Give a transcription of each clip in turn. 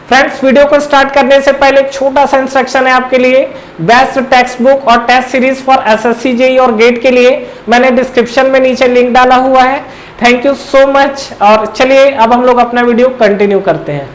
Friends, video को start करने से पहले एक छोटा सा इंस्ट्रक्शन है आपके लिए। बेस्ट टेक्स्ट बुक और test series for SSC JEE और गेट के लिए मैंने डिस्क्रिप्शन में नीचे लिंक डाला हुआ है। Thank you so much. और चलिए अब हम लोग अपना वीडियो कंटिन्यू करते हैं।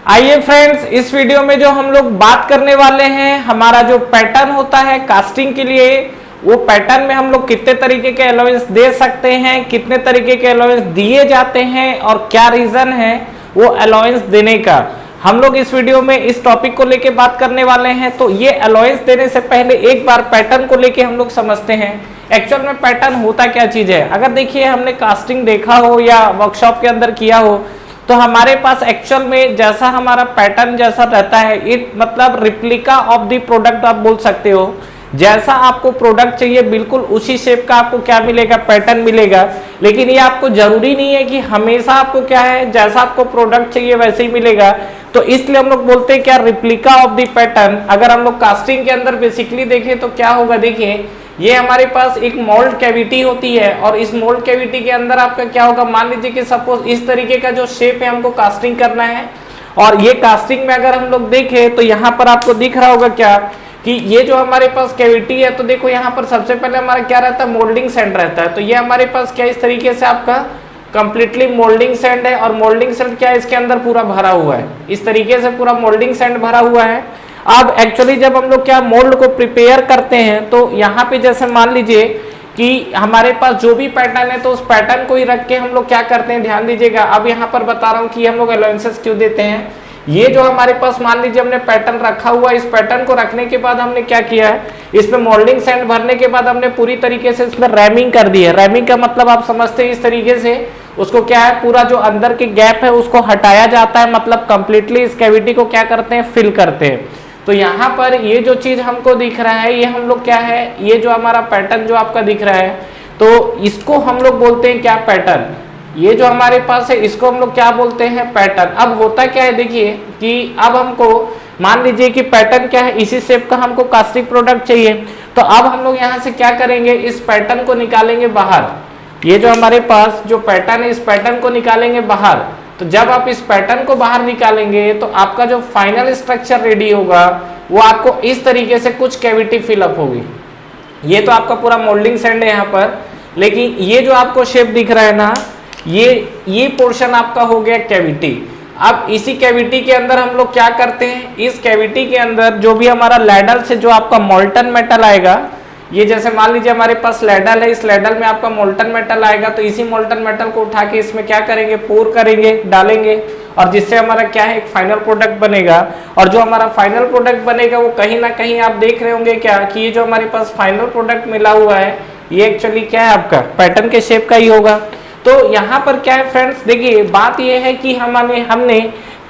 आइए फ्रेंड्स, इस वीडियो में जो हम लोग बात करने वाले हैं, हमारा जो पैटर्न होता है कास्टिंग के लिए, वो पैटर्न में हम लोग कितने तरीके के अलाउंस दे सकते हैं, कितने तरीके के अलाउंस दिए जाते हैं और क्या रीजन है वो अलाउंस देने का, हम लोग इस वीडियो में इस टॉपिक को लेके बात करने वाले हैं। तो ये अलाउंस देने से पहले एक बार पैटर्न को लेके हम लोग समझते हैं एक्चुअल में पैटर्न होता क्या चीज है। अगर देखिए हमने कास्टिंग देखा हो या वर्कशॉप के अंदर किया हो, तो हमारे पास एक्चुअल में जैसा हमारा पैटर्न जैसा रहता है, इट मतलब रिप्लिका ऑफ द प्रोडक्ट आप बोल सकते हो। जैसा आपको प्रोडक्ट चाहिए बिल्कुल उसी शेप का आपको क्या मिलेगा, पैटर्न मिलेगा। लेकिन ये आपको जरूरी नहीं है कि हमेशा आपको क्या है, जैसा आपको प्रोडक्ट चाहिए वैसे ही मिलेगा। तो इसलिए हम लोग बोलते हैं क्या, रिप्लिका ऑफ द पैटर्न। अगर हम लोग कास्टिंग के अंदर बेसिकली देखें तो क्या होगा, देखिए ये हमारे पास एक मोल्ड कैविटी होती है और इस मोल्ड कैविटी के अंदर आपका क्या होगा, मान लीजिए कि सपोज इस तरीके का जो शेप है हमको कास्टिंग करना है। और ये कास्टिंग में अगर हम लोग देखें तो यहाँ पर आपको दिख रहा होगा क्या कि ये जो हमारे पास कैविटी है, तो देखो यहाँ पर सबसे पहले हमारा क्या रहता है, मोल्डिंग सैंड रहता है। तो ये हमारे पास क्या इस तरीके से आपका कंप्लीटली मोल्डिंग सैंड है और मोल्डिंग सैंड क्या है, इसके अंदर पूरा भरा हुआ है। इस तरीके से पूरा मोल्डिंग सैंड भरा हुआ है। अब एक्चुअली जब हम लोग क्या मोल्ड को प्रिपेयर करते हैं, तो यहाँ पे जैसे मान लीजिए कि हमारे पास जो भी पैटर्न है, तो उस पैटर्न को ही रख के हम लोग क्या करते हैं, ध्यान दीजिएगा। अब यहाँ पर बता रहा हूँ कि हम लोग अलाउंसेस क्यों देते हैं। ये जो हमारे पास मान लीजिए हमने पैटर्न रखा हुआ, इस पैटर्न को रखने के बाद हमने क्या किया है, इसमें मोल्डिंग सैंड भरने के बाद हमने पूरी तरीके से इसमें रैमिंग कर दी है। रैमिंग का मतलब आप समझते हैं, इस तरीके से उसको क्या है, पूरा जो अंदर के गैप है उसको हटाया जाता है, मतलब कंप्लीटली इस कैविटी को क्या करते हैं, फिल करते हैं। तो यहाँ पर ये जो चीज हमको दिख रहा है, ये हम लोग क्या है, ये जो हमारा पैटर्न जो आपका दिख रहा है, तो इसको हम लोग बोलते हैं क्या, पैटर्न। ये जो हमारे पास है इसको हम लोग क्या बोलते हैं, पैटर्न। अब होता क्या है, देखिए कि अब हमको मान लीजिए कि पैटर्न क्या है, इसी शेप का हमको कास्टिंग प्रोडक्ट चाहिए। तो अब हम लोग यहाँ से क्या करेंगे, इस पैटर्न को निकालेंगे बाहर। ये जो हमारे पास जो पैटर्न है, इस पैटर्न को निकालेंगे बाहर। तो जब आप इस पैटर्न को बाहर निकालेंगे तो आपका जो फाइनल स्ट्रक्चर रेडी होगा वो आपको इस तरीके से कुछ कैविटी फिलअप होगी। ये तो आपका पूरा मोल्डिंग सैंड है यहाँ पर, लेकिन ये जो आपको शेप दिख रहा है ना, ये पोर्शन आपका हो गया कैविटी। अब इसी कैविटी के अंदर हम लोग क्या करते हैं, इस कैविटी के अंदर जो भी हमारा लैडल से जो आपका मोल्टन मेटल आएगा, ये जैसे मान लीजिए हमारे पास लैडल है, इस लैडल में आपका मोल्टन मेटल आएगा, तो इसी मोल्टन मेटल को उठा के इसमें क्या करेंगे, पोर करेंगे, डालेंगे, और जिससे हमारा क्या है, एक फाइनल प्रोडक्ट बनेगा। और जो हमारा फाइनल प्रोडक्ट बनेगा वो कहीं ना कहीं आप देख रहे होंगे क्या कि ये जो हमारे पास फाइनल प्रोडक्ट मिला हुआ है, ये एक्चुअली क्या है, आपका पैटर्न के शेप का ही होगा। तो यहाँ पर क्या है फ्रेंड्स, देखिए बात ये है कि हमने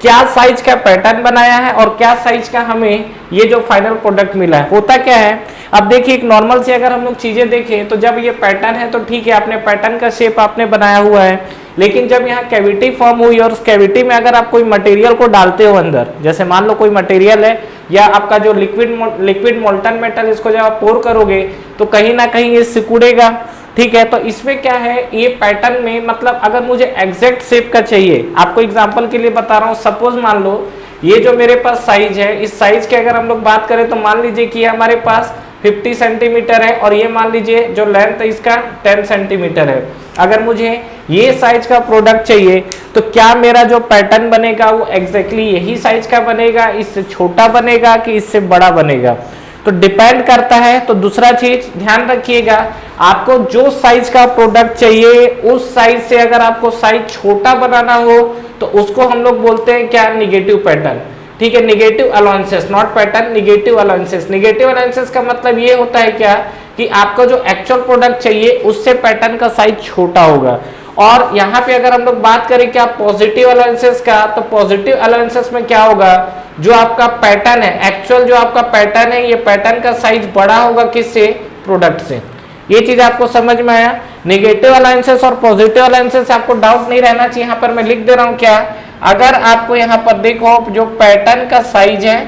क्या साइज का पैटर्न बनाया है और क्या साइज का हमें ये जो फाइनल प्रोडक्ट मिला है। होता क्या है, अब देखिए एक नॉर्मल से अगर हम लोग चीजें देखें, तो जब ये पैटर्न है तो ठीक है, आपने पैटर्न का शेप आपने बनाया हुआ है। लेकिन जब यहाँ कैविटी फॉर्म हुई और उस कैविटी में अगर आप कोई मटेरियल को डालते हो अंदर, जैसे मान लो कोई मटेरियल है या आपका जो लिक्विड मोल्टन मेटल, इसको जब आप पोर करोगे तो कहीं ना कहीं ये सिकुड़ेगा, ठीक है। तो इसमें क्या है, ये पैटर्न में मतलब अगर मुझे एग्जैक्ट शेप का चाहिए, आपको एग्जांपल के लिए बता रहा हूँ, सपोज मान लो ये जो मेरे पास साइज है, इस साइज के अगर हम लोग बात करें तो मान लीजिए कि हमारे पास 50 सेंटीमीटर है और ये मान लीजिए जो लेंथ है इसका 10 सेंटीमीटर है। अगर मुझे ये साइज का प्रोडक्ट चाहिए तो क्या मेरा जो पैटर्न बनेगा वो एग्जैक्टली यही साइज का बनेगा, इससे छोटा बनेगा कि इससे बड़ा बनेगा, तो डिपेंड करता है। तो दूसरा चीज ध्यान रखिएगा, आपको जो साइज का प्रोडक्ट चाहिए उस साइज से अगर आपको साइज छोटा बनाना हो तो उसको हम लोग बोलते हैं क्या, निगेटिव पैटर्न, ठीक है। Negative allowances, not pattern, negative allowances. Negative allowances का मतलब ये होता है क्या कि आपको जो एक्चुअल प्रोडक्ट चाहिए उससे पैटर्न का साइज छोटा होगा। और यहाँ पे अगर हम लोग बात करें क्या, पॉजिटिव अलाउंसेस का, तो पॉजिटिव अलाउंसेस में क्या होगा, जो आपका पैटर्न है, एक्चुअल जो आपका पैटर्न है, ये पैटर्न का साइज बड़ा होगा किससे, प्रोडक्ट से। ये चीज आपको समझ में आया। नेगेटिव अलाउंसेस और पॉजिटिव अलाउंसेस आपको डाउट नहीं रहना चाहिए। यहाँ पर मैं लिख दे रहा हूँ क्या, अगर आपको यहाँ पर देखो जो पैटर्न का साइज है,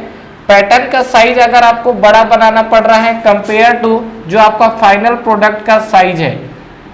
पैटर्न का साइज अगर आपको बड़ा बनाना पड़ रहा है कंपेयर टू जो आपका फाइनल प्रोडक्ट का साइज है,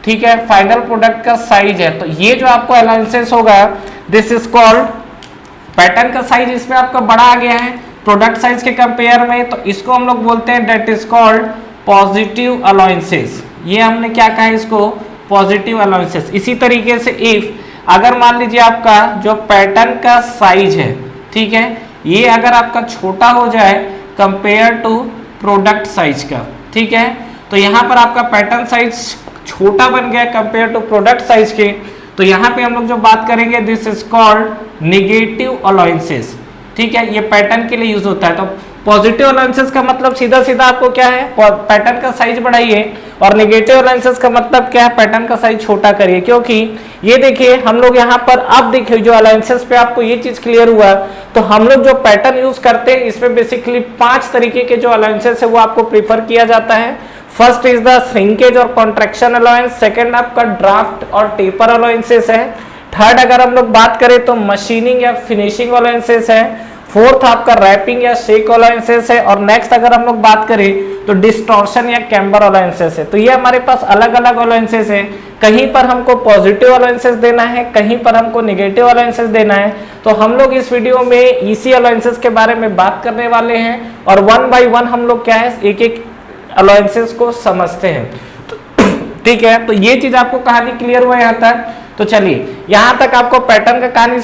ठीक है, फाइनल प्रोडक्ट का साइज है, तो ये जो आपको अलाउंसेस होगा, दिस इज कॉल्ड पैटर्न का साइज इसमें आपका बड़ा आ गया है प्रोडक्ट साइज के कंपेयर में, तो इसको हम लोग बोलते हैं that is called positive allowances. ये हमने क्या कहा है इसको, पॉजिटिव अलाउंसेस। इसी तरीके से इफ अगर मान लीजिए आपका जो पैटर्न का साइज है, ठीक है, ये अगर आपका छोटा हो जाए कंपेयर टू प्रोडक्ट साइज का, ठीक है, तो यहाँ पर आपका पैटर्न साइज छोटा बन गया कंपेयर टू प्रोडक्ट साइज के, तो यहाँ पे हम लोग जो बात करेंगे this is called negative allowances, ठीक है, ये पैटर्न के लिए यूज होता है। तो पॉजिटिव अलाउंसेस का मतलब सीधा सीधा आपको क्या है, पैटर्न का साइज बढ़ाइए, और नेगेटिव अलाउंसेस का मतलब क्या है, पैटर्न का साइज छोटा करिए। क्योंकि ये देखिए हम लोग यहाँ पर अब देखिए जो अलाउंसेस पे आपको ये चीज क्लियर हुआ, तो हम लोग जो पैटर्न यूज करते हैं इसमें बेसिकली 5 तरीके के जो अलाउंसेस है वो आपको प्रीफर किया जाता है। फर्स्ट इज द श्रिंकेज और कॉन्ट्रैक्शन अलाउंस, सेकंड आपका ड्राफ्ट और टेपर अलाउंसेस है, थर्ड अगर हम लोग बात करें तो मशीनिंग या फिनिशिंग अलाउंसेस है, फोर्थ आपका रैपिंग या शेक अलाउंसेस है, और नेक्स्ट अगर हम लोग बात करें तो डिस्टॉर्शन या कैम्बर अलाउंसेस है। तो ये हमारे पास अलग अलग अलाउंसेस है, कहीं पर हमको पॉजिटिव अलाउंसेस देना है, कहीं पर हमको नेगेटिव अलाउंसेस देना है। तो हम लोग इस वीडियो में इसी अलाउंसेस के बारे में बात करने वाले हैं, और वन बाय वन हम लोग क्या है एक एक अलाउंसेस को समझते हैं, ठीक है। तो ये चीज आपको कहानी क्लियर हुआ यहाँ तक। तो चलिए यहाँ तक आपको पैटर्न का कहानी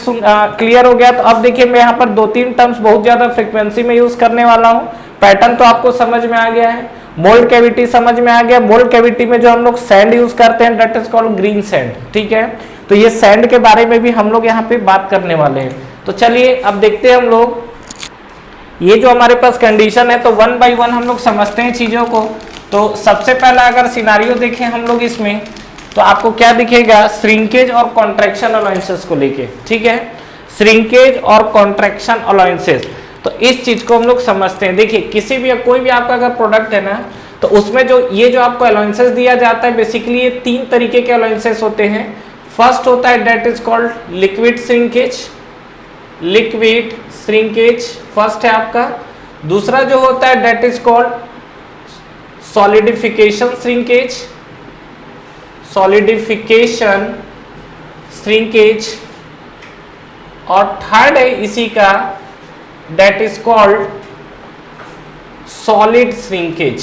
क्लियर हो गया। तो अब देखिए मैं यहाँ पर 2-3 टर्म्स बहुत ज्यादा फ्रीक्वेंसी में यूज करने वाला हूँ। पैटर्न तो आपको समझ में आ गया है, मोल्ड कैविटी समझ में आ गया। मोल्ड कैविटी में जो हम लोग सैंड यूज करते हैं that is called green sand, ठीक है। तो ये सैंड के बारे में भी हम लोग यहाँ पे बात करने वाले हैं। तो चलिए अब देखते हैं हम लोग ये जो हमारे पास कंडीशन है, तो वन बाय वन हम लोग समझते हैं चीजों को। तो सबसे पहला अगर सिनारियो देखें हम लोग इसमें, तो आपको क्या दिखेगा, श्रिंकेज और कॉन्ट्रैक्शन अलाउंसेस को लेके, ठीक है, श्रिंकेज और कॉन्ट्रैक्शन अलाउंसेस। तो इस चीज को हम लोग समझते हैं। देखिए किसी भी कोई भी आपका अगर प्रोडक्ट है ना, तो उसमें जो ये जो आपको अलाउंसेस दिया जाता है बेसिकली ये 3 तरीके के अलाउंसेस होते हैं। फर्स्ट होता है that is called liquid shrinkage, liquid shrinkage first है आपका। दूसरा जो होता है that is called solidification shrinkage, solidification shrinkage, और थर्ड है इसी का that is called solid shrinkage,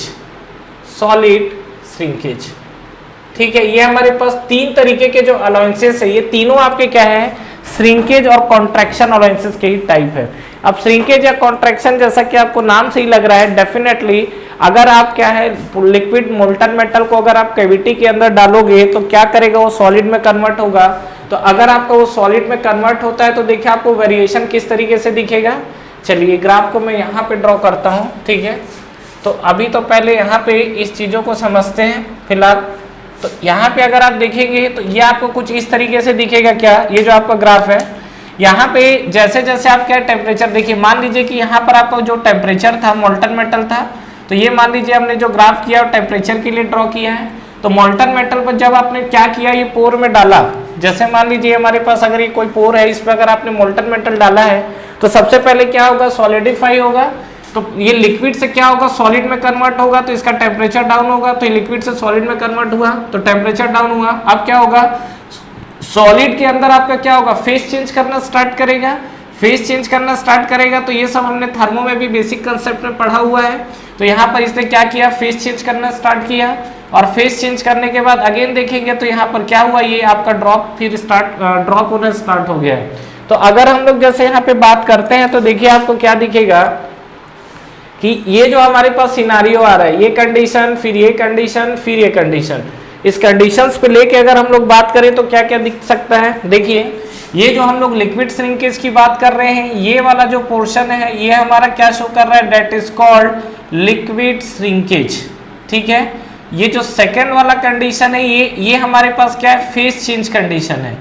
solid shrinkage, ठीक है। ये हमारे पास 3 तरीके के जो अलाउंसेस है, ये तीनों आपके क्या है, श्रिंकेज और कॉन्ट्रैक्शन अलाउंसेस के ही टाइप है। अब श्रिंकेज या कॉन्ट्रैक्शन जैसा कि आपको नाम से ही लग रहा है, डेफिनेटली अगर आप क्या है लिक्विड मोल्टन मेटल को अगर आप कैविटी के अंदर डालोगे तो क्या करेगा, वो सॉलिड में कन्वर्ट होगा। तो अगर आपका वो सॉलिड में कन्वर्ट होता है तो देखिए आपको वेरिएशन किस तरीके से दिखेगा। चलिए ग्राफ को मैं यहाँ पे ड्रॉ करता हूँ, ठीक है। तो अभी तो पहले यहाँ पे इस चीज़ों को समझते हैं फिलहाल। तो यहाँ पे अगर आप देखेंगे तो ये आपको कुछ इस तरीके से दिखेगा। क्या ये जो आपका ग्राफ है, यहाँ पे जैसे जैसे आप क्या टेम्परेचर देखिए, मान लीजिए कि यहाँ पर आपका जो टेम्परेचर था मोल्टन मेटल था, तो ये मान लीजिए हमने जो ग्राफ किया टेम्परेचर के लिए ड्रॉ किया है। तो मोल्टन मेटल पर जब आपने क्या किया, ये पोर में डाला, जैसे मान लीजिए हमारे पास अगर ये कोई पोर है, इस पर अगर आपने मोल्टन मेटल डाला है तो सबसे पहले क्या होगा, सॉलिडिफाई होगा। तो ये लिक्विड से क्या होगा, सॉलिड में कन्वर्ट होगा, तो इसका टेम्परेचर डाउन होगा। तो ये लिक्विड से सॉलिड में कन्वर्ट हुआ तो टेम्परेचर डाउन हुआ। अब क्या होगा, सॉलिड के अंदर आपका क्या होगा, फेस चेंज करना स्टार्ट करेगा, फेस चेंज करना स्टार्ट करेगा। तो ये सब हमने थर्मो में भी बेसिक कंसेप्ट में पढ़ा हुआ है। तो यहाँ पर इसने क्या किया, फेस चेंज करना स्टार्ट किया, और फेस चेंज करने के बाद अगेन देखेंगे तो यहाँ पर क्या हुआ, ये आपका ड्रॉप फिर ड्रॉप होना स्टार्ट हो गया है। तो अगर हम लोग जैसे यहाँ पे बात करते हैं तो देखिए आपको क्या दिखेगा कि ये जो हमारे पास सिनारियो आ रहा है, ये कंडीशन, फिर ये कंडीशन, फिर ये कंडीशन, इस कंडीशंस पे लेके अगर हम लोग बात करें तो क्या क्या दिख सकता है। देखिए ये जो हम लोग लिक्विड श्रिंकेज की बात कर रहे हैं, ये वाला जो पोर्शन है ये हमारा क्या शो कर रहा है, that is called liquid shrinkage, ठीक है। ये जो सेकेंड वाला कंडीशन है ये हमारे पास क्या है, फेस चेंज कंडीशन है।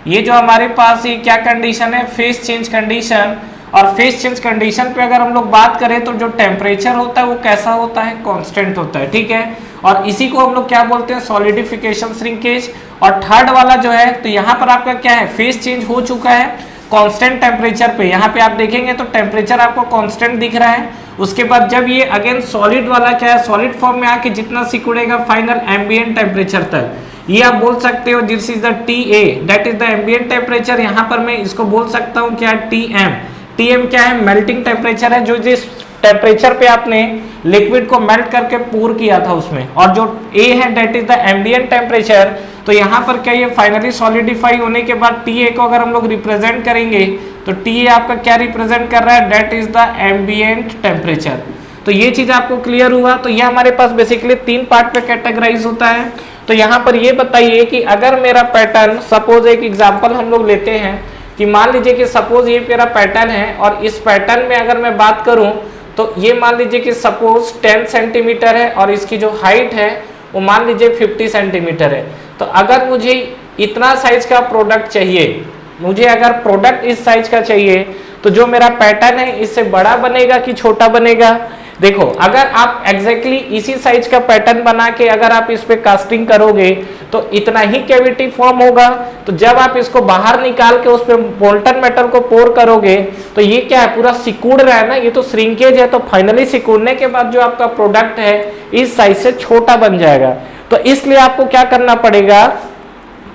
ये जो हमारे पास ये क्या कंडीशन है, फेस चेंज कंडीशन। और फेस चेंज कंडीशन पे अगर हम लोग बात करें तो जो टेम्परेचर होता है वो कैसा होता है, कांस्टेंट होता है, ठीक है। और इसी को हम लोग क्या बोलते हैं, सॉलिडिफिकेशन श्रिंकेज। और थर्ड वाला जो है, तो यहाँ पर आपका क्या है, फेस चेंज हो चुका है, कांस्टेंट टेम्परेचर पे, यहाँ पे आप देखेंगे तो टेम्परेचर आपको कांस्टेंट दिख रहा है। उसके बाद जब ये अगेन सॉलिड वाला क्या है, सॉलिड फॉर्म में आके जितना सिकुड़ेगा फाइनल एम्बिएंट टेम्परेचर तक, ये आप बोल सकते हो this is the TA, that is the ambient temperature. यहाँ पर मैं इसको बोल सकता हूँ क्या, TM क्या है, मेल्टिंग टेम्परेचर है, जो जिस टेम्परेचर पे आपने लिक्विड को मेल्ट करके पूर किया था उसमें। और जो A है that is the ambient temperature. तो यहाँ पर क्या, ये फाइनली सॉलिडिफाई होने के बाद TA को अगर हम लोग रिप्रेजेंट करेंगे तो TA आपका क्या रिप्रेजेंट कर रहा है, that is the ambient temperature. तो ये चीज आपको क्लियर हुआ। तो ये हमारे पास बेसिकली 3 पार्ट पे कैटेगराइज होता है। तो यहाँ पर ये बताइए कि अगर मेरा पैटर्न, सपोज एक एग्जांपल हम लोग लेते हैं कि मान लीजिए कि सपोज ये मेरा पैटर्न है और इस पैटर्न में अगर मैं बात करूं तो ये मान लीजिए कि सपोज 10 सेंटीमीटर है और इसकी जो हाइट है वो मान लीजिए 50 सेंटीमीटर है। तो अगर मुझे इतना साइज का प्रोडक्ट चाहिए, मुझे अगर प्रोडक्ट इस साइज का चाहिए, तो जो मेरा पैटर्न है इससे बड़ा बनेगा कि छोटा बनेगा। देखो अगर आप एग्जैक्टली इसी साइज का पैटर्न बना के अगर आप इस पे कास्टिंग करोगे तो इतना ही कैविटी फॉर्म होगा। तो जब आप इसको बाहर निकाल के उस पे मोल्टन मेटल को पोर करोगे तो ये क्या है, पूरा सिकुड़ रहा है ना, ये तो श्रिंकेज है। तो फाइनली सिकुड़ने के बाद जो आपका प्रोडक्ट है इस साइज से छोटा बन जाएगा। तो इसलिए आपको क्या करना पड़ेगा,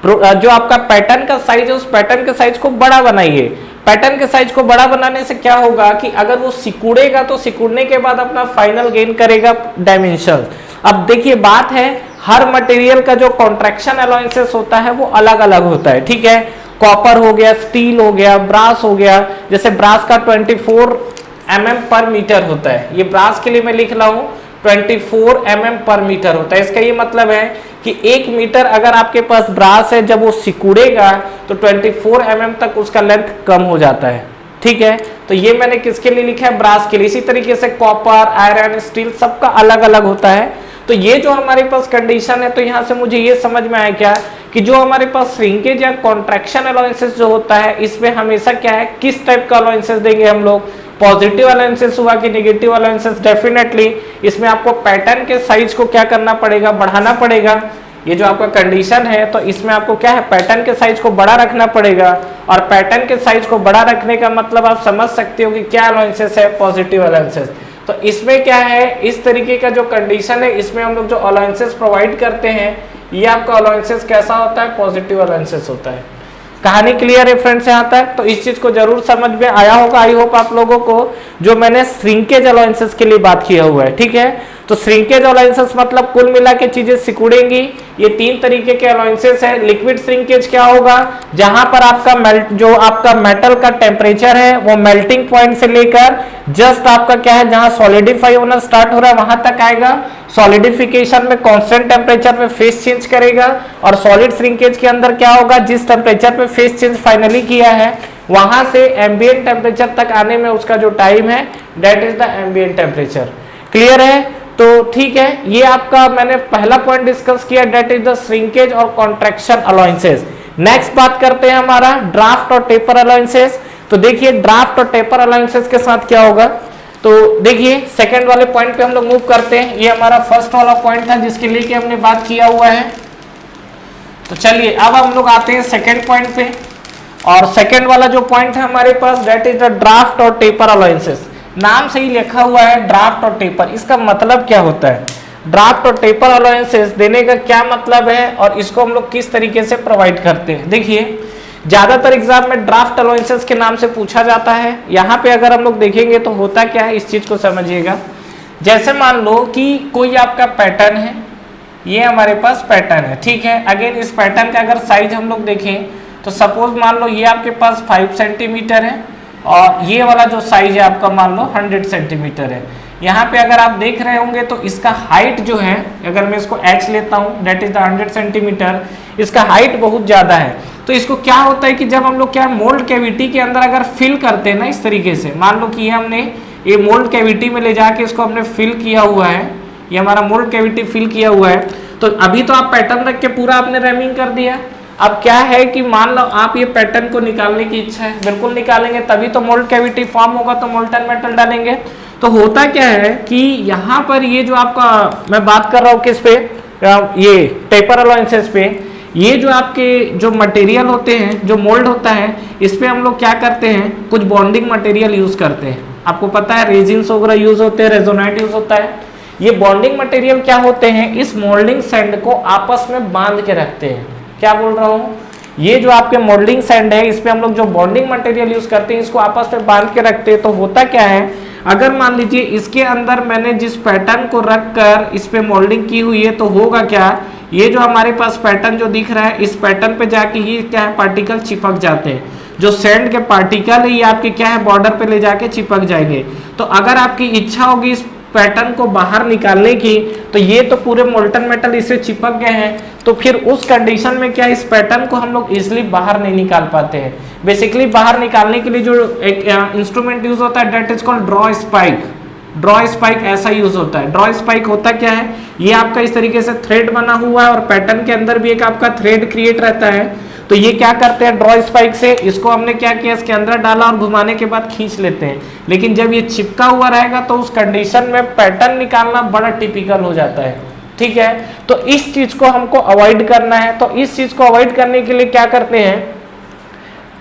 जो आपका पैटर्न का साइज है उस पैटर्न के साइज को बड़ा बनाइए। पैटर्न के साइज को बड़ा बनाने से क्या होगा कि अगर वो सिकुड़ेगा तो सिकुड़ने के बाद अपना फाइनल गेन करेगा डायमेंशन। अब देखिए बात है, हर मटेरियल का जो कॉन्ट्रैक्शन अलाउंसेस होता है वो अलग अलग होता है, ठीक है। कॉपर हो गया, स्टील हो गया, ब्रास हो गया। जैसे ब्रास का 24 mm पर मीटर होता है, ये ब्रास के लिए मैं लिख रहा हूँ 24 mm पर मीटर होता है। इसका ये मतलब है कि 1 मीटर अगर आपके पास ब्रास है, जब वो सिकुड़ेगा तो 24 mm तक उसका लेंथ कम हो जाता है, ठीक है। तो ये मैंने किसके लिए लिखा है, ब्रास के लिए। इसी तरीके से कॉपर, आयरन, स्टील सबका अलग अलग होता है। तो ये जो हमारे पास कंडीशन है, तो यहाँ से मुझे ये समझ में आया क्या कि जो हमारे पास श्रिंकेज या कॉन्ट्रैक्शन अलाउंसेस जो होता है इसमें हमेशा क्या है, किस टाइप का अलाउंसेस देंगे हम लोग, पॉजिटिव अलाउंसेस हुआ कि नेगेटिव अलाउंसेस। डेफिनेटली इसमें आपको पैटर्न के साइज को क्या करना पड़ेगा, बढ़ाना पड़ेगा। ये जो आपका कंडीशन है तो इसमें आपको क्या है, पैटर्न के साइज को बड़ा रखना पड़ेगा। और पैटर्न के साइज को बड़ा रखने का मतलब आप समझ सकते हो कि क्या अलाउंसेस है, पॉजिटिव अलाउंसेस। तो इसमें क्या है, इस तरीके का जो कंडीशन है इसमें हम लोग जो अलाउंसेस प्रोवाइड करते हैं ये आपका अलाउंसेस कैसा होता है, पॉजिटिव अलाउंसेस होता है। कहानी क्लियर है फ्रेंड्स यहाँ तक? तो इस चीज को जरूर समझ में आया होगा आई होप आप लोगों को, जो मैंने श्रिंकेज अलाउंसेस के लिए बात किया हुआ है, ठीक है। तो श्रिंकेज अलाउंसेस मतलब कुल मिला के चीजें सिकुड़ेंगी। ये 3 तरीके के अलाउंसेस है। लिक्विड श्रिंकेज क्या होगा, जहां पर आपका जो आपका मेटल का टेम्परेचर है वो मेल्टिंग पॉइंट से लेकर जस्ट आपका क्या है, जहां सॉलिडिफाई होना स्टार्ट हो रहा है वहां तक आएगा। सॉलिडिफिकेशन में कांस्टेंट टेम्परेचर पे फेस चेंज करेगा। और सॉलिड श्रिंकेज के अंदर क्या होगा, जिस टेम्परेचर पे फेस चेंज फाइनली किया है वहां से एम्बिएंट टेम्परेचर तक आने में उसका जो टाइम है that is the ambient temperature. Clear है? तो ठीक है, ये आपका मैंने पहला पॉइंट डिस्कस किया, दैट इज द श्रिंकेज और कॉन्ट्रैक्शन अलाउंसेस। नेक्स्ट बात करते हैं हमारा ड्राफ्ट और टेपर अलाउंसेस। तो देखिए ड्राफ्ट और टेपर अलाउंसेस के साथ क्या होगा, तो देखिए सेकंड वाले पॉइंट पे हम लोग मूव करते हैं। ये हमारा फर्स्ट वाला पॉइंट था जिसके लिए कि हमने बात किया हुआ है। तो चलिए अब हम लोग आते हैं सेकंड पॉइंट पे। और सेकंड वाला जो पॉइंट है हमारे पास दैट इज द ड्राफ्ट और टेपर अलाउंसेस। नाम से ही लिखा हुआ है ड्राफ्ट और टेपर, इसका मतलब क्या होता है, ड्राफ्ट और टेपर अलाउंसेस देने का क्या मतलब है और इसको हम लोग किस तरीके से प्रोवाइड करते हैं। देखिए ज्यादातर एग्जाम में ड्राफ्ट अलाउंसेस के नाम से पूछा जाता है। यहाँ पे अगर हम लोग देखेंगे तो होता क्या है, इस चीज को समझिएगा। जैसे मान लो कि कोई आपका पैटर्न है, ये हमारे पास पैटर्न है, ठीक है। अगेन इस पैटर्न का अगर साइज हम लोग देखें तो सपोज मान लो ये आपके पास 5 सेंटीमीटर है और ये वाला जो साइज है आपका मान लो 100 सेंटीमीटर है। यहाँ पे अगर आप देख रहे होंगे तो इसका हाइट जो है, अगर मैं इसको h लेता हूँ दैट इज द 100 सेंटीमीटर, इसका हाइट बहुत ज्यादा है। तो इसको क्या होता है कि जब हम लोग क्या मोल्ड कैविटी के अंदर अगर फिल करते हैं ना इस तरीके से, मान लो कि ये हमने ये मोल्ड कैविटी में ले जाके इसको हमने फिल किया हुआ है, ये हमारा मोल्ड कैविटी फिल किया हुआ है। तो अभी तो आप पैटर्न रख के पूरा आपने रैमिंग कर दिया। अब क्या है कि मान लो आप ये पैटर्न को निकालने की इच्छा है, बिल्कुल निकालेंगे, तभी तो मोल्ड कैविटी फॉर्म होगा, तो मोल्टन मेटल डालेंगे। तो होता क्या है कि यहाँ पर ये जो आपका मैं बात कर रहा हूँ किस पे, ये टेपर अलाउंसेस पे, ये जो आपके जो मटेरियल होते हैं, जो मोल्ड होता है, इस पे हम लोग क्या करते हैं, कुछ बॉन्डिंग मटेरियल यूज करते हैं। आपको पता है रेजिन्स वगैरह यूज होते हैं, रेजोनाइट यूज होता है। ये बॉन्डिंग मटेरियल क्या होते हैं, इस मोल्डिंग सैंड को आपस में बांध के रखते हैं। क्या बोल रहा हूँ, ये जो आपके मोल्डिंग सैंड है, इस पे हम लोग जो बॉन्डिंग मटेरियल यूज करते हैं, इसको आपस में बांध के रखते हैं। तो होता क्या है, अगर मान लीजिए इसके अंदर मैंने जिस पैटर्न को रख कर इस पे मोल्डिंग की हुई है, तो होगा क्या, ये जो हमारे पास पैटर्न जो दिख रहा है, इस पैटर्न पे जाके ये क्या है, पार्टिकल चिपक जाते हैं। जो सैंड के पार्टिकल है ये आपके क्या है, बॉर्डर पे ले जाके चिपक जाएंगे। तो अगर आपकी इच्छा होगी इस पैटर्न को बाहर निकालने की, तो ये तो पूरे मोल्टन मेटल इससे चिपक गए हैं, तो फिर उस कंडीशन में क्या, इस पैटर्न को हम लोग इजिली बाहर नहीं निकाल पाते हैं। बेसिकली बाहर निकालने के लिए जो एक इंस्ट्रूमेंट यूज होता है, that is called draw spike. Draw spike ऐसा यूज होता है। ड्रॉ स्पाइक होता क्या है, ये आपका इस तरीके से थ्रेड बना हुआ है और पैटर्न के अंदर भी एक आपका थ्रेड क्रिएट रहता है। तो ये क्या करते हैं, ड्रॉ स्पाइक से इसको हमने क्या किया, इसके अंदर डाला और घुमाने के बाद खींच लेते हैं। लेकिन जब ये चिपका हुआ रहेगा तो उस कंडीशन में पैटर्न निकालना बड़ा टिपिकल हो जाता है। ठीक है, तो इस चीज को हमको अवॉइड करना है। तो इस चीज को अवॉइड करने के लिए क्या करते हैं,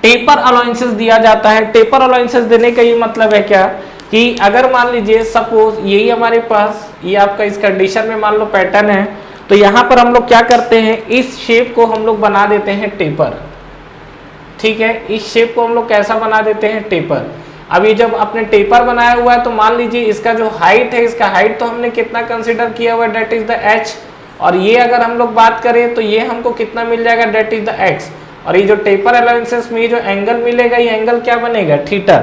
टेपर अलाउंसेस दिया जाता है। टेपर अलाउंसेस देने का ये मतलब है क्या, कि अगर मान लीजिए सपोज यही हमारे पास ये आपका इस कंडीशन में मान लो पैटर्न है, तो यहाँ पर हम लोग क्या करते हैं, इस शेप को हम लोग बना देते हैं टेपर। ठीक है, इस शेप को हम लोग कैसा बना देते हैं, टेपर। अब ये जब आपने टेपर बनाया हुआ है, तो मान लीजिए इसका जो हाइट है, इसका हाइट तो हमने कितना कंसीडर किया हुआ है, डेट इज द h। और ये अगर हम लोग बात करें तो ये हमको कितना मिल जाएगा, डेट इज द x। और ये जो टेपर अलाउंसेस में ये जो एंगल मिलेगा, ये एंगल क्या बनेगा, थीटा।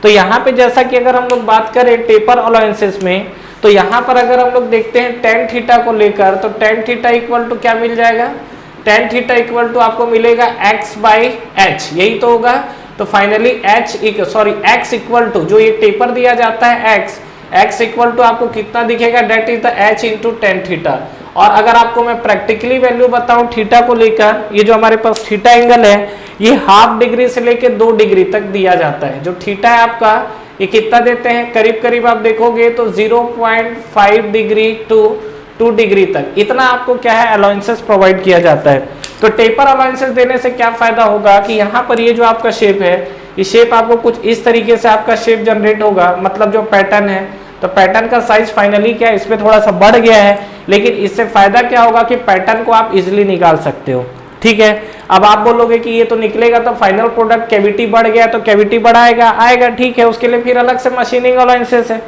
तो यहाँ पे जैसा कि अगर हम लोग बात करें टेपर अलाउंसेस में, तो यहाँ पर अगर हम लोग देखते हैं टेन थीटा को लेकर, तो टेन थीटा इक्वल टू क्या मिल जाएगा, टेन थीटा इक्वल टू आपको मिलेगा x बाई एच, यही तो होगा। तो फाइनली x इक्वल टू जो ये टेपर दिया जाता है x इक्वल टू आपको कितना दिखेगा, that is the h into tan theta. और अगर आपको मैं प्रैक्टिकली वैल्यू बताऊं थीटा को लेकर, ये जो हमारे पास थीटा एंगल है, ये हाफ डिग्री से लेके 2 डिग्री तक दिया जाता है। जो थीटा है आपका, ये कितना देते हैं, करीब करीब आप देखोगे तो 0.5 डिग्री टू 2 डिग्री तक, इतना आपको क्या है अलाउंसेस प्रोवाइड किया जाता है। तो टेपर अलाउंसेस देने से क्या फायदा होगा, कि यहाँ पर ये जो आपका शेप है, ये शेप आपको कुछ इस तरीके से आपका शेप जनरेट होगा, मतलब जो पैटर्न है, तो पैटर्न का साइज फाइनली क्या है, इसमें थोड़ा सा बढ़ गया है, लेकिन इससे फायदा क्या होगा कि पैटर्न को आप इजिली निकाल सकते हो। ठीक है, अब आप बोलोगे कि ये तो निकलेगा तो फाइनल प्रोडक्ट कैविटी बढ़ गया, तो कैविटी बढ़ाएगा आएगा, ठीक है, उसके लिए फिर अलग से मशीनिंग अलाउंसेस है,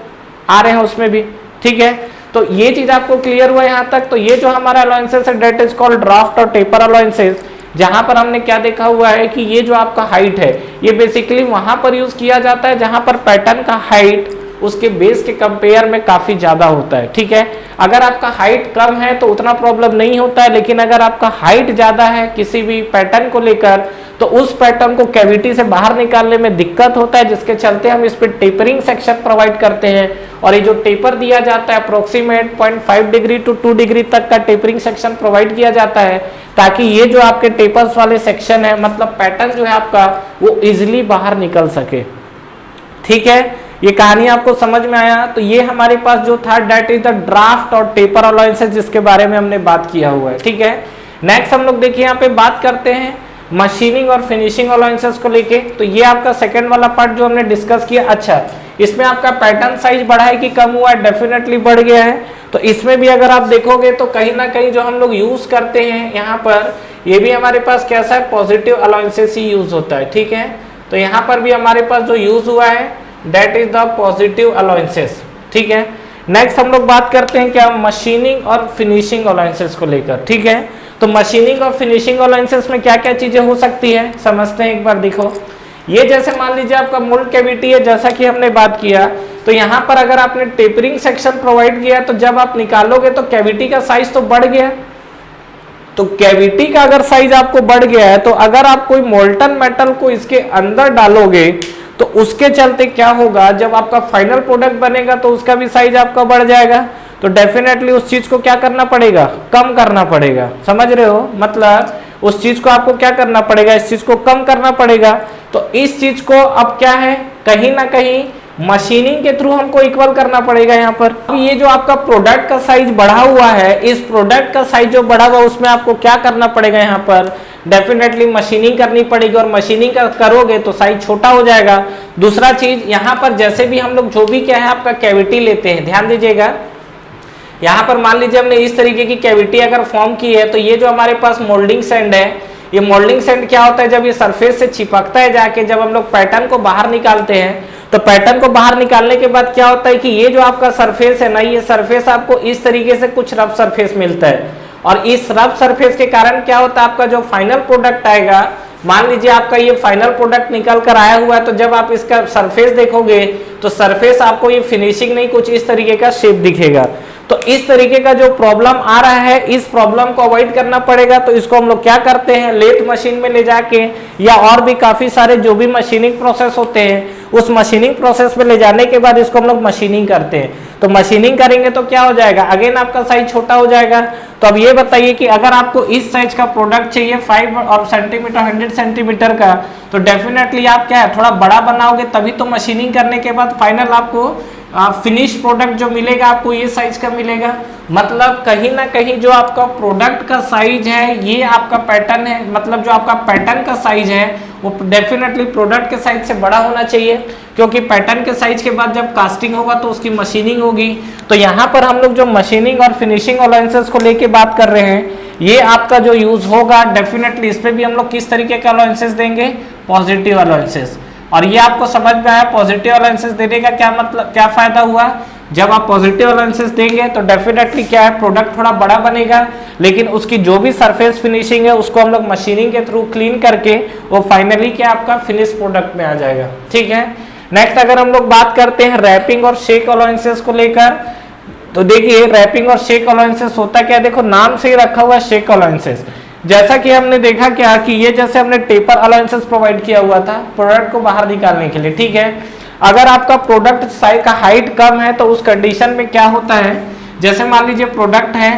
आ रहे हैं उसमें भी। ठीक है, तो ये चीज आपको क्लियर हुआ यहाँ तक। तो ये जो हमारा अलाउंसेस है, डेट इज कॉल्ड ड्राफ्ट और टेपर अलाउंसेस, जहां पर हमने क्या देखा हुआ है कि ये जो आपका हाइट है, ये बेसिकली वहां पर यूज किया जाता है जहां पर पैटर्न का हाइट उसके बेस के कंपेयर में काफी ज्यादा होता है। ठीक है, अगर आपका हाइट कम है तो उतना प्रॉब्लम नहीं होता है, लेकिन अगर आपका हाइट ज्यादा है किसी भी पैटर्न को लेकर, तो उस पैटर्न को कैविटी से बाहर निकालने में दिक्कत होता है, जिसके चलते हम इस पे टेपरिंग सेक्शन प्रोवाइड करते हैं। और ये जो टेपर दिया जाता है अप्रोक्सीमेट 0.5 डिग्री टू 2 डिग्री तक का टेपरिंग सेक्शन प्रोवाइड किया जाता है, ताकि ये जो आपके टेपर्स वाले सेक्शन है, मतलब पैटर्न जो है आपका, वो इजिली बाहर निकल सके। ठीक है, ये कहानी आपको समझ में आया। तो ये हमारे पास जो था, डेट इज द ड्राफ्ट और टेपर अलाउंसेस, जिसके बारे में हमने बात किया हुआ है। ठीक है, नेक्स्ट हम लोग देखिए यहाँ पे बात करते हैं मशीनिंग और फिनिशिंग अलाउंसेस को लेके। तो ये आपका सेकंड वाला पार्ट जो हमने डिस्कस किया। अच्छा, इसमें आपका पैटर्न साइज बढ़ा है कि कम हुआ है, डेफिनेटली बढ़ गया है। तो इसमें भी अगर आप देखोगे तो कहीं ना कहीं जो हम लोग यूज करते हैं यहाँ पर, ये भी हमारे पास कैसा है, पॉजिटिव अलाउंसेस ही यूज होता है। ठीक है, तो यहाँ पर भी हमारे पास जो यूज हुआ है, that is the positive allowances. ठीक है, नेक्स्ट हम लोग बात करते हैं क्या, मशीनिंग और फिनिशिंग अलाउंसेस को लेकर। ठीक है, तो मशीनिंग और फिनिशिंग अलाउंसेस में क्या क्या चीजें हो सकती है, समझते हैं एक बार। देखो, ये जैसे मान लीजिए आपका मोल्ड कैविटी है, जैसा कि हमने बात किया, तो यहाँ पर अगर आपने टेपरिंग सेक्शन प्रोवाइड किया, तो जब आप निकालोगे तो कैविटी का साइज तो बढ़ गया। तो कैविटी का अगर साइज आपको बढ़ गया है, तो अगर आप कोई मोल्टन मेटल को इसके अंदर डालोगे, तो उसके चलते क्या होगा, जब आपका फाइनल प्रोडक्ट बनेगा तो उसका भी साइज आपका बढ़ जाएगा। तो डेफिनेटली उस चीज को क्या करना पड़ेगा, कम करना पड़ेगा। समझ रहे हो, मतलब उस चीज को आपको क्या करना पड़ेगा, इस चीज को कम करना पड़ेगा। तो इस चीज को अब क्या है, कहीं ना कहीं मशीनिंग के थ्रू हमको इक्वल करना पड़ेगा यहाँ पर। अब ये जो आपका प्रोडक्ट का साइज बढ़ा हुआ है, इस प्रोडक्ट का साइज जो बढ़ा हुआ है उसमें आपको क्या करना पड़ेगा, यहाँ पर डेफिनेटली मशीनिंग करनी पड़ेगी, और मशीनिंग करोगे तो साइज छोटा हो जाएगा। दूसरा चीज यहाँ पर जैसे भी हम लोग जो भी क्या है आपका कैविटी लेते हैं, ध्यान दीजिएगा, यहाँ पर मान लीजिए हमने इस तरीके की कैविटी अगर फॉर्म की है, तो ये जो हमारे पास मोल्डिंग सैंड है, ये मोल्डिंग सैंड क्या होता है, जब ये सरफेस से चिपकता है जाके, जब हम लोग पैटर्न को बाहर निकालते हैं, तो पैटर्न को बाहर निकालने के बाद क्या होता है कि ये जो आपका सरफेस है ना, ये सरफेस आपको इस तरीके से कुछ रफ सरफेस मिलता है, और इस रफ सरफेस के कारण क्या होता है आपका जो फाइनल प्रोडक्ट आएगा, मान लीजिए आपका ये फाइनल प्रोडक्ट निकल कर आया हुआ है, तो जब आप इसका सरफेस देखोगे तो सरफेस आपको ये फिनिशिंग नहीं, कुछ इस तरीके का शेप दिखेगा। तो इस तरीके का जो प्रॉब्लम आ रहा है, इस प्रॉब्लम को अवॉइड करना पड़ेगा। तो इसको हम लोग क्या करते हैं, लेथ मशीन में ले जाके या और भी काफी सारे जो भी मशीनिंग प्रोसेस होते हैं, उस मशीनिंग प्रोसेस में ले जाने के बाद इसको हम लोग मशीनिंग करते हैं। तो मशीनिंग करेंगे तो क्या हो जाएगा, अगेन आपका साइज छोटा हो जाएगा। तो अब ये बताइए कि अगर आपको इस साइज का प्रोडक्ट चाहिए 5 सेंटीमीटर 100 सेंटीमीटर का, तो डेफिनेटली आप क्या है थोड़ा बड़ा बनाओगे, तभी तो मशीनिंग करने के बाद फाइनल आपको फिनिश प्रोडक्ट जो मिलेगा आपको ये साइज का मिलेगा। मतलब कहीं ना कहीं जो आपका प्रोडक्ट का साइज है, ये आपका पैटर्न है, मतलब जो आपका पैटर्न का साइज है वो डेफिनेटली प्रोडक्ट के साइज से बड़ा होना चाहिए, क्योंकि पैटर्न के साइज के बाद जब कास्टिंग होगा तो उसकी मशीनिंग होगी। तो यहाँ पर हम लोग जो मशीनिंग और फिनिशिंग अलाउंसेस को लेके बात कर रहे हैं, ये आपका जो यूज होगा डेफिनेटली इस पे भी हम लोग किस तरीके के अलाउंसेस देंगे, पॉजिटिव अलाउंसेस। और ये आपको समझ में आया पॉजिटिव अलाउंसेस देने का क्या मतलब, क्या फायदा हुआ, जब आप पॉजिटिव अलाउंसेस देंगे तो डेफिनेटली क्या है प्रोडक्ट थोड़ा बड़ा बनेगा, लेकिन उसकी जो भी सरफेस फिनिशिंग है उसको हम लोग मशीनिंग के थ्रू क्लीन करके वो फाइनली क्या आपका फिनिश प्रोडक्ट में आ जाएगा। ठीक है, नेक्स्ट अगर हम लोग बात करते हैं रैपिंग और शेक अलाउंसेस को लेकर, तो देखिए रैपिंग और शेक अलाउंसेस होता क्या, देखो नाम से ही रखा हुआ है शेक अलाउंसेस। जैसा कि हमने देखा क्या कि ये जैसे हमने टेपर अलाउंसेस प्रोवाइड किया हुआ था प्रोडक्ट को बाहर निकालने के लिए। ठीक है, अगर आपका प्रोडक्ट साइज का हाइट कम है तो उस कंडीशन में क्या होता है, जैसे मान लीजिए प्रोडक्ट है,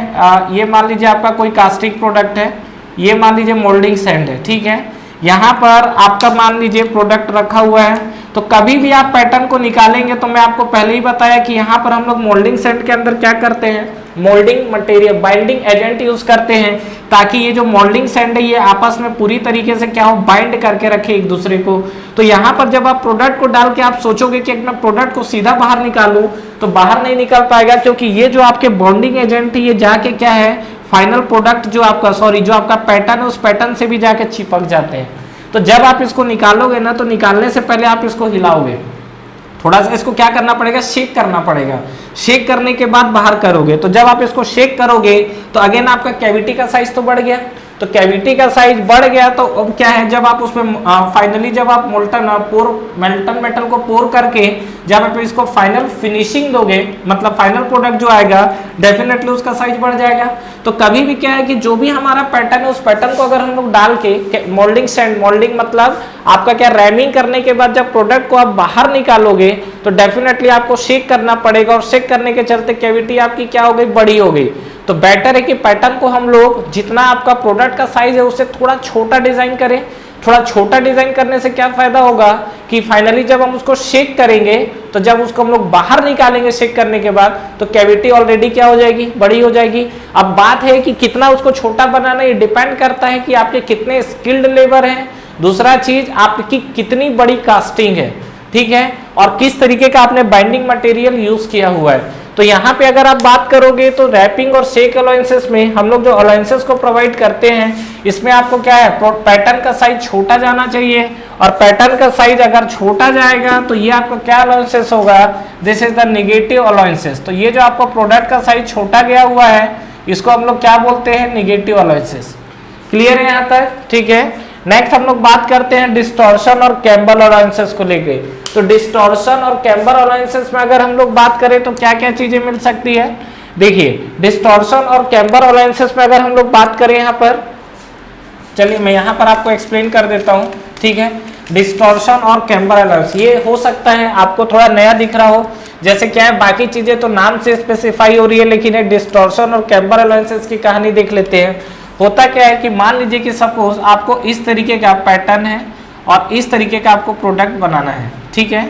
ये मान लीजिए आपका कोई कास्टिंग प्रोडक्ट है, ये मान लीजिए मोल्डिंग सैंड है। ठीक है, यहाँ पर आपका मान लीजिए प्रोडक्ट रखा हुआ है, तो कभी भी आप पैटर्न को निकालेंगे तो मैं आपको पहले ही बताया कि यहाँ पर हम लोग मोल्डिंग सैंड के अंदर क्या करते हैं, moulding material binding agent use करते हैं, ताकि ये जो मोल्डिंग सैंड है ये आपस में पूरी तरीके से क्या हो बाइंड करके रखे एक दूसरे को। तो यहाँ पर जब आप प्रोडक्ट को डाल के आप सोचोगे कि मैं प्रोडक्ट को सीधा बाहर निकालूं, तो बाहर नहीं निकल पाएगा, क्योंकि ये जो आपके बॉन्डिंग एजेंट है ये जाके क्या है फाइनल प्रोडक्ट जो आपका जो आपका पैटर्न है उस पैटर्न से भी जाके चिपक जाते हैं। तो जब आप इसको निकालोगे ना, तो निकालने से पहले आप इसको हिलाओगे, थोड़ा सा इसको क्या करना पड़ेगा, शेक करना पड़ेगा, शेक करने के बाद बाहर करोगे। तो जब आप इसको शेक करोगे तो अगेन आपका कैविटी का साइज तो बढ़ गया, तो कैविटी का साइज बढ़ गया तो अब क्या है, जब आप उसमें फाइनली जब आप मेल्टन मेटल को पोर करके जब आप इसको फाइनल फिनिशिंग दोगे, मतलब फाइनल प्रोडक्ट जो आएगा डेफिनेटली उसका साइज बढ़ जाएगा। तो कभी भी क्या है कि जो भी हमारा पैटर्न है उस पैटर्न को अगर हम लोग डाल के मोल्डिंग सैंड, मोल्डिंग मतलब आपका क्या रैमिंग करने के बाद जब प्रोडक्ट को आप बाहर निकालोगे तो डेफिनेटली आपको शेक करना पड़ेगा, और शेक करने के चलते कैविटी आपकी क्या हो गई, बड़ी हो गई। तो बेटर है कि पैटर्न को हम लोग जितना आपका प्रोडक्ट का साइज है उससे थोड़ा छोटा डिजाइन करें। थोड़ा छोटा डिजाइन करने से क्या फायदा होगा कि फाइनली जब हम उसको शेक करेंगे, तो जब उसको हम लोग बाहर निकालेंगे शेक करने के बाद, तो कैविटी ऑलरेडी क्या हो जाएगी, बड़ी हो जाएगी। अब बात है कि कितना उसको छोटा बनाना, ये डिपेंड करता है कि आपके कितने स्किल्ड लेबर हैं, दूसरा चीज आपकी कितनी बड़ी कास्टिंग है, ठीक है, और किस तरीके का आपने बाइंडिंग मटेरियल यूज किया हुआ है। तो यहाँ पे अगर आप बात करोगे तो रैपिंग और शेक अलाउंसेस में हम लोग जो अलाउंसेस को प्रोवाइड करते हैं, इसमें आपको क्या है पैटर्न का साइज छोटा जाना चाहिए, और पैटर्न का साइज अगर छोटा जाएगा तो ये आपका क्या अलाउंसेस होगा, this is the negative allowances. तो ये जो आपका प्रोडक्ट का साइज छोटा गया हुआ है इसको हम लोग क्या बोलते हैं, नेगेटिव अलाउंसेस। क्लियर है यहाँ तक, ठीक है। नेक्स्ट हम लोग बात करते हैं डिस्टॉर्शन और कैम्बर अलाउंसेस को लेके। तो डिस्टॉर्शन और कैम्बर अलाउंसेस में अगर हम लोग बात करें तो क्या क्या चीजें मिल सकती है, देखिए डिस्टॉर्शन और कैम्बर अलाउंसेस में अगर हम लोग बात करें यहाँ पर, चलिए मैं यहाँ पर आपको एक्सप्लेन कर देता हूँ, ठीक है। डिस्टॉर्शन और कैम्बर अलाउंस ये हो सकता है आपको थोड़ा नया दिख रहा हो, जैसे क्या है बाकी चीजें तो नाम से स्पेसिफाई हो रही है, लेकिन डिस्टॉर्शन और कैम्बर अलाउंसेस की कहानी देख लेते हैं। होता क्या है कि मान लीजिए कि सपोज आपको इस तरीके का पैटर्न है और इस तरीके का आपको प्रोडक्ट बनाना है, ठीक है।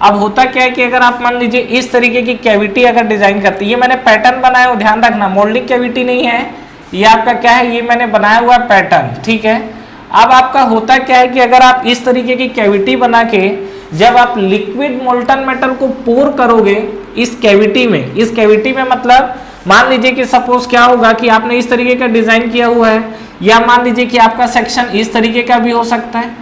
अब होता क्या है कि अगर आप मान लीजिए इस तरीके की कैविटी अगर डिजाइन करते, ये मैंने पैटर्न बनाया हो, ध्यान रखना मोल्डिंग कैविटी नहीं है, ये आपका क्या है, ये मैंने बनाया हुआ पैटर्न, ठीक है। अब आपका होता क्या है कि अगर आप इस तरीके की कैविटी बना के जब आप लिक्विड मोल्टन मेटल को पोर करोगे इस कैविटी में मतलब मान लीजिए कि सपोज क्या होगा कि आपने इस तरीके का डिजाइन किया हुआ है, या मान लीजिए कि आपका सेक्शन इस तरीके का भी हो सकता है।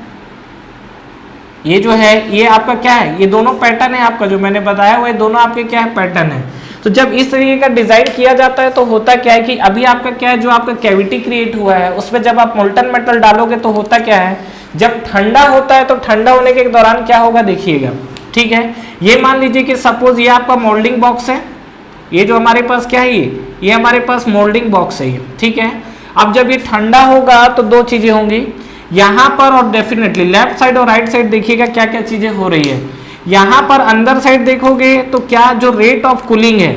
ये जो है ये आपका क्या है, ये दोनों पैटर्न है आपका जो मैंने बताया हुआ है, दोनों आपके क्या है, पैटर्न है। तो जब इस तरीके का डिजाइन किया जाता है तो होता क्या है कि अभी आपका क्या है, जो आपका कैविटी क्रिएट हुआ है उसमें जब आप मोल्टन मेटल डालोगे तो होता क्या है, जब ठंडा होता है तो ठंडा होने के दौरान क्या होगा देखिएगा, ठीक है। ये मान लीजिए कि सपोज ये आपका मोल्डिंग बॉक्स है, ये जो हमारे पास क्या है, ये हमारे पास मोल्डिंग बॉक्स है ये, ठीक है। अब जब ये ठंडा होगा तो दो चीजें होंगी यहाँ पर, और डेफिनेटली लेफ्ट साइड और राइट साइड देखिएगा क्या क्या चीजें हो रही है। यहाँ पर अंदर साइड देखोगे तो क्या जो रेट ऑफ कूलिंग है,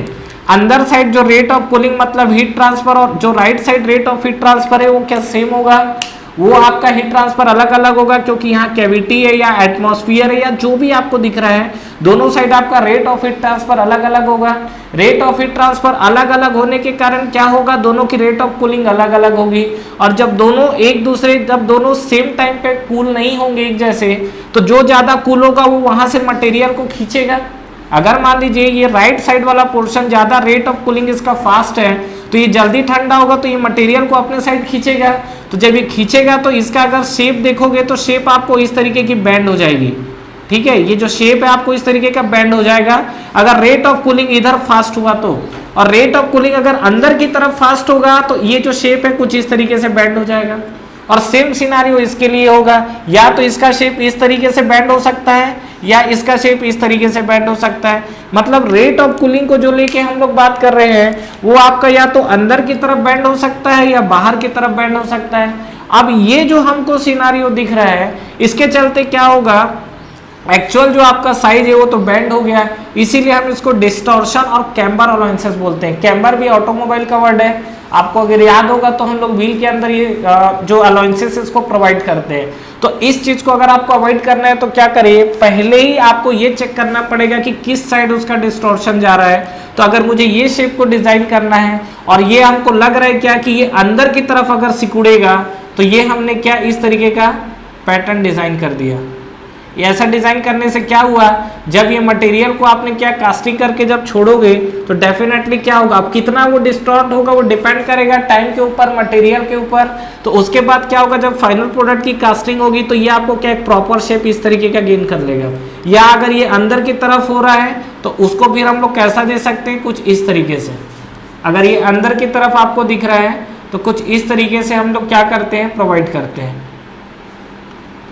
अंदर साइड जो रेट ऑफ कूलिंग मतलब हीट ट्रांसफर, और जो right side rate of heat transfer है वो क्या सेम होगा, वो आपका हीट ट्रांसफर अलग अलग होगा, क्योंकि यहाँ कैविटी है या एटमॉस्फेयर है या जो भी आपको दिख रहा है, दोनों साइड आपका रेट ऑफ हीट ट्रांसफर अलग अलग होगा। रेट ऑफ हीट ट्रांसफर अलग अलग होने के कारण क्या होगा, दोनों की रेट ऑफ कूलिंग अलग अलग होगी। और जब दोनों सेम टाइम पे कूल नहीं होंगे एक जैसे, तो जो ज्यादा कूल होगा वो वहां से मटेरियल को खींचेगा। अगर मान लीजिए ये राइट साइड वाला पोर्शन ज्यादा रेट ऑफ कूलिंग इसका फास्ट है, तो ये जल्दी ठंडा होगा तो ये मटेरियल को अपने साइड खींचेगा। तो जब ये खींचेगा तो इसका अगर शेप देखोगे तो शेप आपको इस तरीके की बैंड हो जाएगी, ठीक है। ये जो शेप है आपको इस तरीके का बैंड हो जाएगा अगर रेट ऑफ कूलिंग इधर फास्ट हुआ तो, और रेट ऑफ कूलिंग अगर अंदर की तरफ फास्ट होगा तो ये जो शेप है कुछ इस तरीके से बैंड हो जाएगा। और सेम सिनारियो इसके लिए होगा, या तो इसका शेप इस तरीके से बैंड हो सकता है या इसका शेप इस तरीके से बैंड हो सकता है। मतलब रेट ऑफ कूलिंग को जो लेके हम लोग बात कर रहे हैं वो आपका या तो अंदर की तरफ बैंड हो सकता है या बाहर की तरफ बैंड हो सकता है। अब ये जो हमको सिनारियो दिख रहा है इसके चलते क्या होगा, एक्चुअल जो आपका साइज है वो तो बैंड हो गया, इसीलिए हम इसको डिस्टॉर्शन और कैम्बर अलाउंसेस बोलते हैं। कैम्बर भी ऑटोमोबाइल का वर्ड है, आपको अगर याद होगा तो हम लोग व्हील के अंदर ये जो अलाउंसेस इसको प्रोवाइड करते हैं। तो इस चीज को अगर आपको अवॉइड करना है तो क्या करिए, पहले ही आपको ये चेक करना पड़ेगा कि किस साइड उसका डिस्टॉर्शन जा रहा है। तो अगर मुझे ये शेप को डिजाइन करना है और ये हमको लग रहा है क्या कि ये अंदर की तरफ अगर सिकुड़ेगा, तो ये हमने क्या इस तरीके का पैटर्न डिजाइन कर दिया। ये ऐसा डिजाइन करने से क्या हुआ, जब ये मटेरियल को आपने क्या कास्टिंग करके जब छोड़ोगे तो डेफिनेटली क्या होगा, अब कितना वो डिस्टॉर्ट होगा वो डिपेंड करेगा टाइम के ऊपर, मटेरियल के ऊपर। तो उसके बाद क्या होगा, जब फाइनल प्रोडक्ट की कास्टिंग होगी तो ये आपको क्या एक प्रॉपर शेप इस तरीके का गेन कर लेगा। या अगर ये अंदर की तरफ हो रहा है तो उसको फिर हम लोग कैसा दे सकते हैं, कुछ इस तरीके से। अगर ये अंदर की तरफ आपको दिख रहा है तो कुछ इस तरीके से हम लोग क्या करते हैं, प्रोवाइड करते हैं।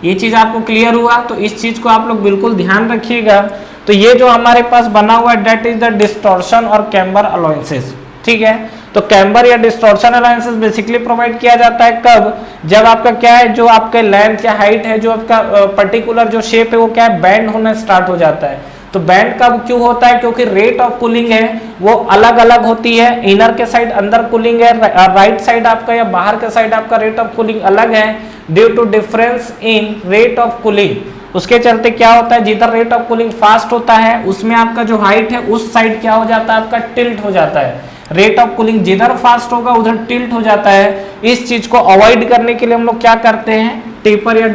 ये चीज आपको क्लियर हुआ, तो इस चीज को आप लोग बिल्कुल ध्यान रखिएगा। तो ये जो हमारे पास बना हुआ है दैट इज द डिस्टॉर्शन और कैम्बर अलाउंसेस, ठीक है। तो कैम्बर या डिस्टॉर्शन अलाउंसेस बेसिकली प्रोवाइड किया जाता है कब, जब आपका क्या है, जो आपका लेंथ या हाइट है, जो आपका पर्टिकुलर जो शेप है वो क्या है, बैंड होना स्टार्ट हो जाता है। तो बैंड कब क्यों होता है, क्योंकि रेट ऑफ कूलिंग है वो अलग अलग होती है। इनर के साइड अंदर कूलिंग है, राइट साइड आपका या बाहर के साइड आपका रेट ऑफ कूलिंग अलग है due to difference in rate of cooling. उसके चलते क्या होता है, जिधर रेट ऑफ कूलिंग फास्ट होता है उसमें आपका जो हाइट है उस साइड क्या हो जाता है, आपका टिल्ट हो जाता है। रेट ऑफ कूलिंग जिधर फास्ट होगा उधर टिल्ट हो जाता है। इस चीज को अवॉइड करने के लिए हम लोग क्या करते हैं, टेपर या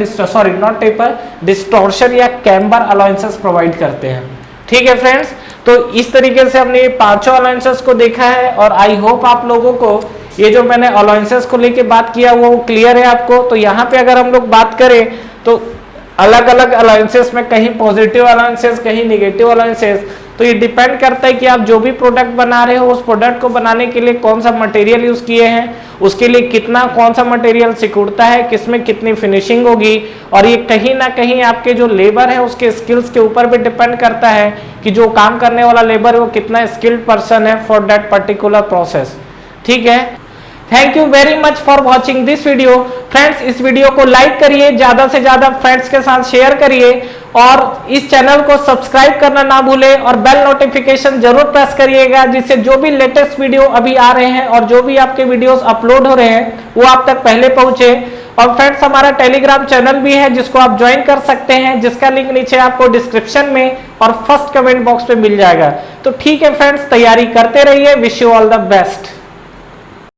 डिस्टॉर्शन या कैम्बर अलाउंसेस प्रोवाइड करते हैं, ठीक है फ्रेंड्स। तो इस तरीके से हमने ये पांचों अलाउंसेस को देखा है और आई होप आप लोगों को ये जो मैंने अलाउंसेस को लेके बात किया वो क्लियर है आपको। तो यहाँ पे अगर हम लोग बात करें तो अलग अलग अलाउंसेस में कहीं पॉजिटिव अलाउंसेस कहीं नेगेटिव अलाउंसेस, तो ये डिपेंड करता है कि आप जो भी प्रोडक्ट बना रहे हो उस प्रोडक्ट को बनाने के लिए कौन सा मटेरियल यूज किए हैं, उसके लिए कितना कौन सा मटेरियल सिकुड़ता है, किसमें कितनी फिनिशिंग होगी। और ये कहीं ना कहीं आपके जो लेबर है उसके स्किल्स के ऊपर भी डिपेंड करता है कि जो काम करने वाला लेबर है वो कितना स्किल्ड पर्सन है फॉर दैट पर्टिकुलर प्रोसेस, ठीक है। Thank you very much for watching this video. Friends इस वीडियो को लाइक करिए, ज्यादा से ज्यादा फ्रेंड्स के साथ शेयर करिए और इस चैनल को सब्सक्राइब करना ना भूलें और बेल नोटिफिकेशन जरूर प्रेस करिएगा, जिससे जो भी लेटेस्ट वीडियो अभी आ रहे हैं और जो भी आपके वीडियोस अपलोड हो रहे हैं वो आप तक पहले पहुंचे। और फ्रेंड्स हमारा टेलीग्राम चैनल भी है जिसको आप ज्वाइन कर सकते हैं, जिसका लिंक नीचे आपको डिस्क्रिप्शन में और फर्स्ट कमेंट बॉक्स पे मिल जाएगा। तो ठीक है फ्रेंड्स, तैयारी करते रहिए। Wish you all the best.